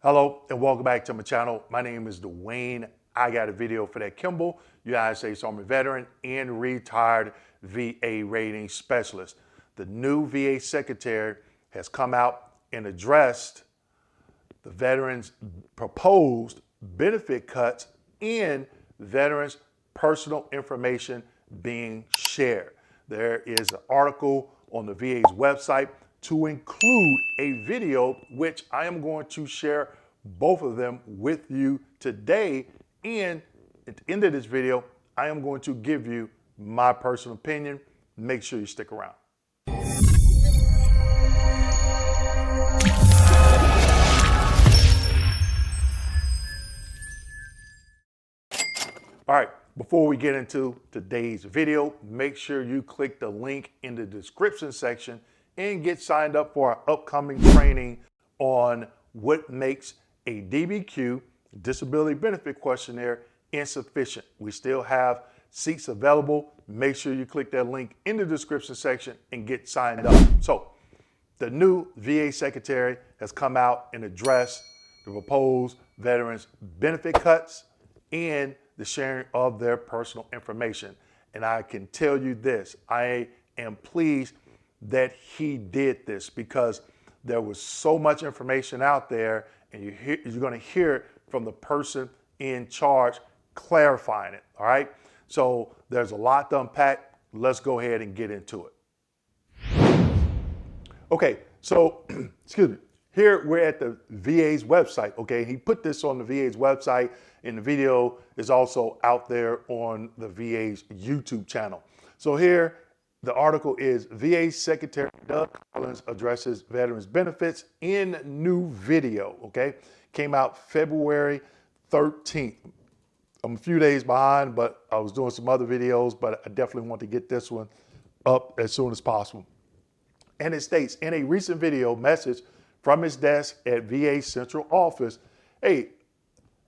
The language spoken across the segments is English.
Hello and welcome back to my channel. My name is Dwayne. I got a video for that Kimball, United States Army veteran and retired VA rating specialist. The new VA secretary has come out and addressed the veterans' proposed benefit cuts and veterans' personal information being shared. There is an article on the VA's website to include a video, which I am going to share both of them with you today. And at the end of this video, I am going to give you my personal opinion. Make sure you stick around. All right, before we get into today's video, make sure you click the link in the description section and get signed up for our upcoming training on what makes a DBQ, disability benefit questionnaire, insufficient. We still have seats available. Make sure you click that link in the description section and get signed up. So the new VA secretary has come out and addressed the proposed veterans benefit cuts and the sharing of their personal information. And I can tell you this, I am pleased that he did this because there was so much information out there, and you're going to hear it from the person in charge clarifying it, all right? So there's a lot to unpack. Let's go ahead and get into it. Okay, so, excuse me. Here we're at the VA's website, okay? He put this on the VA's website, and the video is also out there on the VA's YouTube channel. So here, the article is VA Secretary DOGE addresses veterans benefits in new video, okay? Came out February 13th. I'm a few days behind, but I was doing some other videos, but I definitely want to get this one up as soon as possible. And it states, in a recent video message from his desk at VA Central Office, hey,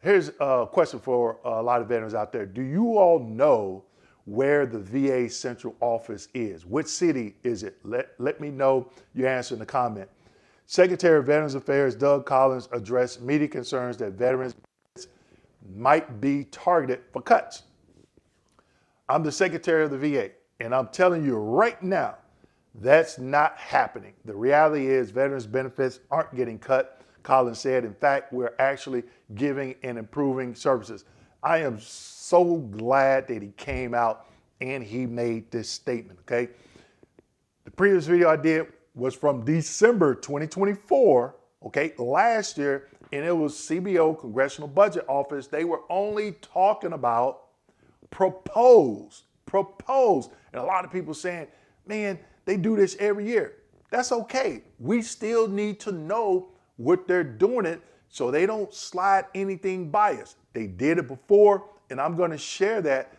here's a question for a lot of veterans out there. Do you all know where the VA Central Office is? Which city is it? Let me know your answer in the comment. Secretary of Veterans Affairs Doug Collins addressed media concerns that veterans might be targeted for cuts. I'm the Secretary of the VA, and I'm telling you right now, that's not happening. The reality is veterans benefits aren't getting cut, Collins said. In fact, we're actually giving and improving services. I am so glad that he came out and he made this statement, okay? The previous video I did was from December 2024, okay, last year, and it was CBO, Congressional Budget Office. They were only talking about proposed. And a lot of people saying, man, they do this every year. That's okay. We still need to know what they're doing it so they don't slide anything by us. They did it before, and I'm going to share that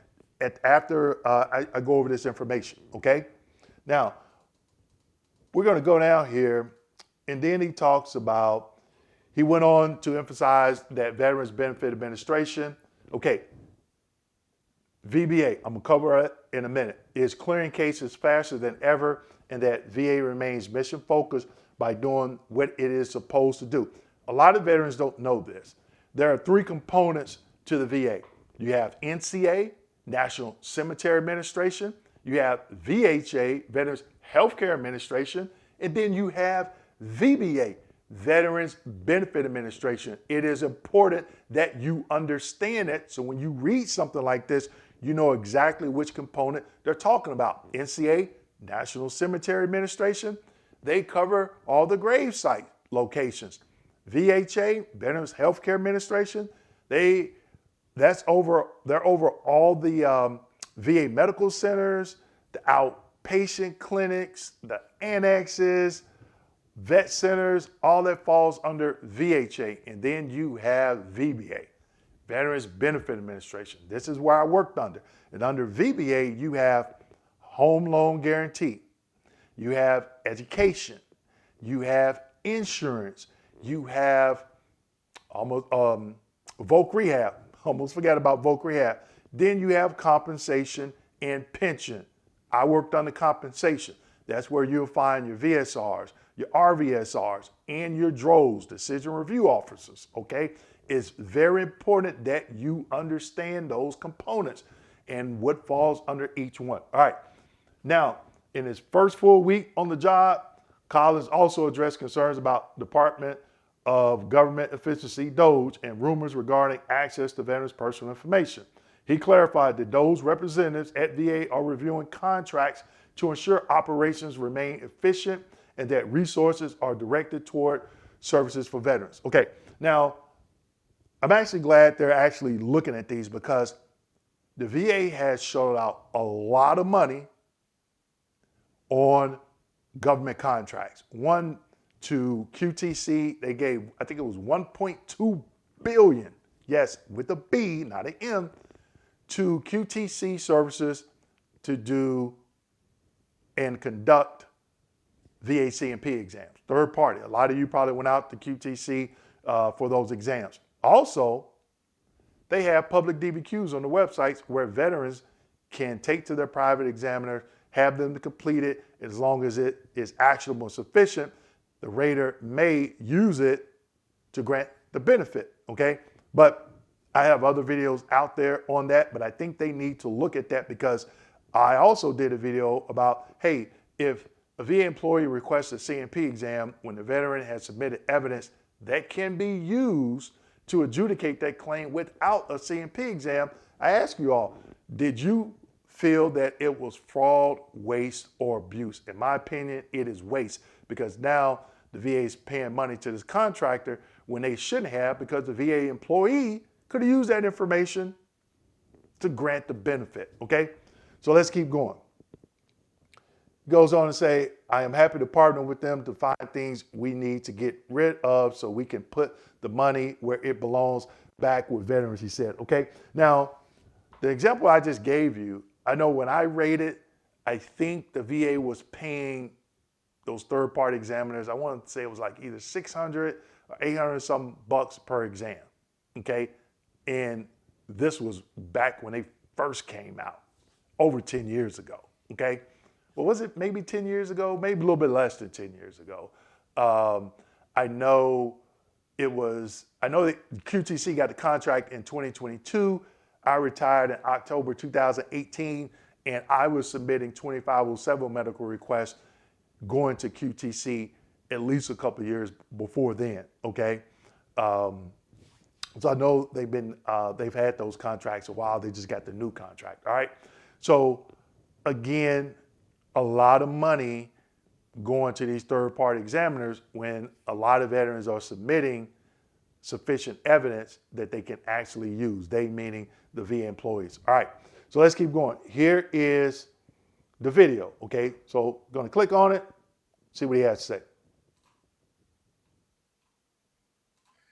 after I go over this information, okay? Now, we're going to go down here, and then he talks about, he went on to emphasize that Veterans Benefit Administration, okay, VBA, I'm going to cover it in a minute, is clearing cases faster than ever, and that VA remains mission focused by doing what it is supposed to do. A lot of veterans don't know this. There are three components to the VA. You have NCA, National Cemetery Administration. You have VHA, Veterans Healthcare Administration. And then you have VBA, Veterans Benefit Administration. It is important that you understand it. So when you read something like this, you know exactly which component they're talking about. NCA, National Cemetery Administration, they cover all the gravesite locations. VHA, Veterans Healthcare Administration, they're over all the VA medical centers, the outpatient clinics, the annexes, vet centers, all that falls under VHA. And then you have VBA, Veterans Benefit Administration. This is where I worked under. And under VBA, you have home loan guarantee, you have education, you have insurance, you have voc rehab. Almost forgot about voc rehab. Then you have compensation and pension. I worked on the compensation. That's where you'll find your VSRs, your RVSRs, and your DROs, decision review officers, okay? It's very important that you understand those components and what falls under each one. All right. Now, in his first full week on the job, Collins also addressed concerns about Department of Government Efficiency, DOGE, and rumors regarding access to veterans' personal information. He clarified that those representatives at VA are reviewing contracts to ensure operations remain efficient and that resources are directed toward services for veterans. Okay, now, I'm actually glad they're actually looking at these because the VA has shelled out a lot of money on government contracts. One to QTC, they gave, I think it was 1.2 billion, yes, with a B, not an M, to QTC services to do and conduct VA C&P exams, third party. A lot of you probably went out to QTC for those exams. Also, they have public DBQs on the websites where veterans can take to their private examiner, have them to complete it. As long as it is actionable and sufficient, the rater may use it to grant the benefit, okay? But I have other videos out there on that, but I think they need to look at that because I also did a video about, hey, if a VA employee requests a C&P exam when the veteran has submitted evidence that can be used to adjudicate that claim without a C&P exam, I ask you all, did you feel that it was fraud, waste, or abuse? In my opinion, it is waste because now the VA is paying money to this contractor when they shouldn't have because the VA employee could have used that information to grant the benefit, okay? So let's keep going. Goes on to say, I am happy to partner with them to find things we need to get rid of so we can put the money where it belongs back with veterans, he said, okay? Now, the example I just gave you, I know when I rated, I think the VA was paying those third-party examiners, I want to say it was like either 600 or 800 some bucks per exam, okay? And this was back when they first came out, over 10 years ago, okay? Well, was it maybe 10 years ago? Maybe a little bit less than 10 years ago. I know that QTC got the contract in 2022. I retired in October 2018, and I was submitting 2507 medical requests going to QTC at least a couple of years before then, okay? So I know they've had those contracts a while. They just got the new contract, all right? So again, a lot of money going to these third-party examiners when a lot of veterans are submitting sufficient evidence that they can actually use. They meaning the VA employees. All right, so let's keep going. Here is the video, okay? So I'm gonna click on it, see what he has to say.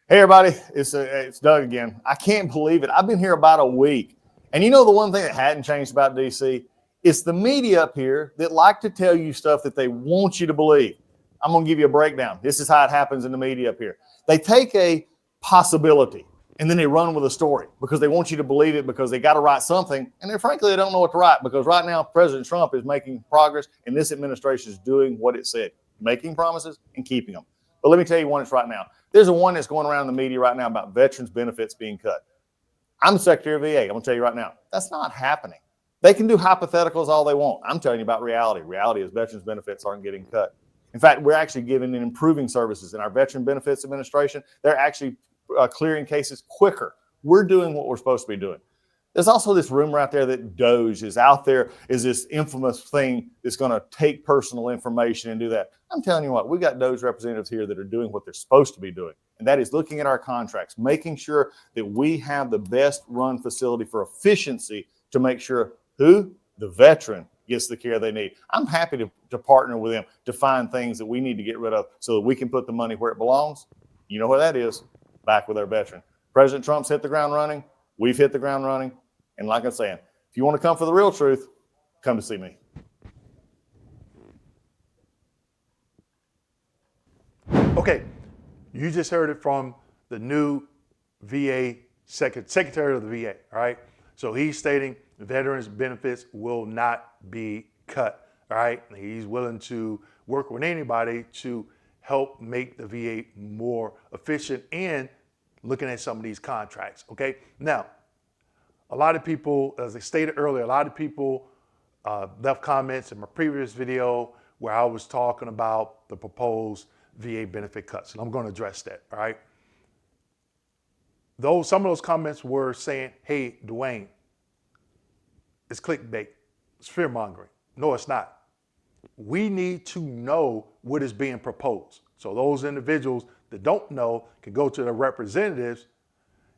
Hey everybody, it's Doug again. I can't believe it. I've been here about a week. And you know the one thing that hadn't changed about DC? It's the media up here that like to tell you stuff that they want you to believe. I'm going to give you a breakdown. This is how it happens in the media up here. They take a possibility and then they run with a story because they want you to believe it because they got to write something. And then frankly, they don't know what to write because right now President Trump is making progress and this administration is doing what it said, making promises and keeping them. But let me tell you one that's right now. There's a one that's going around in the media right now about veterans benefits being cut. I'm the Secretary of VA. I'm going to tell you right now, that's not happening. They can do hypotheticals all they want. I'm telling you about reality. Reality is veterans benefits aren't getting cut. In fact, we're actually giving and improving services in our Veteran Benefits Administration. They're actually clearing cases quicker. We're doing what we're supposed to be doing. There's also this rumor out there that DOGE is out there, is this infamous thing that's going to take personal information and do that. I'm telling you what, we've got DOGE representatives here that are doing what they're supposed to be doing. And that is looking at our contracts, making sure that we have the best run facility for efficiency to make sure who? The veteran gets the care they need. I'm happy to partner with them to find things that we need to get rid of so that we can put the money where it belongs. You know where that is, back with our veteran. President Trump's hit the ground running. We've hit the ground running. And like I'm saying, if you want to come for the real truth, come to see me. Okay, you just heard it from the new VA Secretary of the VA, all right? So he's stating veterans benefits will not be cut, all right? He's willing to work with anybody to help make the VA more efficient in looking at some of these contracts, okay? Now, a lot of people, as I stated earlier, a lot of people left comments in my previous video where I was talking about the proposed VA benefit cuts, and I'm going to address that, all right? Some of those comments were saying, hey, Dwayne, it's clickbait, it's fear-mongering. No, it's not. We need to know what is being proposed. So those individuals that don't know can go to their representatives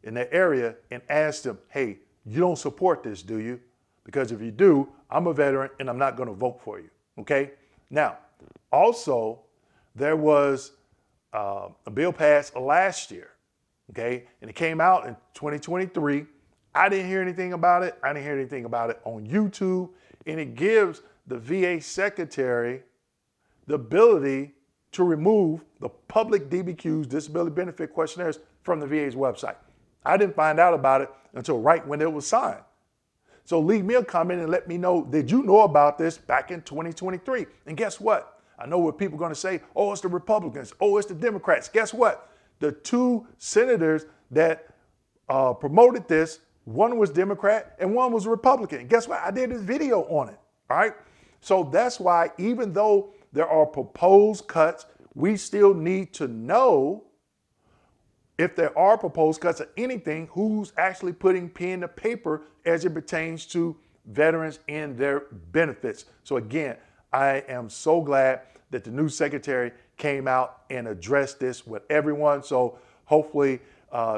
in their area and ask them, hey, you don't support this, do you? Because if you do, I'm a veteran and I'm not going to vote for you, okay? Now, also, there was a bill passed last year, okay? And it came out in 2023. I didn't hear anything about it. I didn't hear anything about it on YouTube. And it gives the VA secretary the ability to remove the public DBQs, disability benefit questionnaires, from the VA's website. I didn't find out about it until right when it was signed. So leave me a comment and let me know, did you know about this back in 2023? And guess what? I know what people are going to say, oh, it's the Republicans, oh, it's the Democrats. Guess what? The two senators that promoted this, one was Democrat and one was Republican. Guess what? I did this video on it, all right? So that's why even though there are proposed cuts, we still need to know if there are proposed cuts of anything, who's actually putting pen to paper as it pertains to veterans and their benefits. So again, I am so glad that the new secretary came out and addressed this with everyone. So hopefully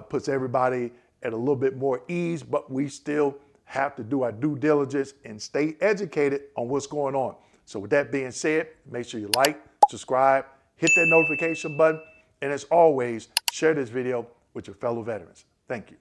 puts everybody at a little bit more ease, but we still have to do our due diligence and stay educated on what's going on. So with that being said, make sure you like, subscribe, hit that notification button, and as always, share this video with your fellow veterans. Thank you.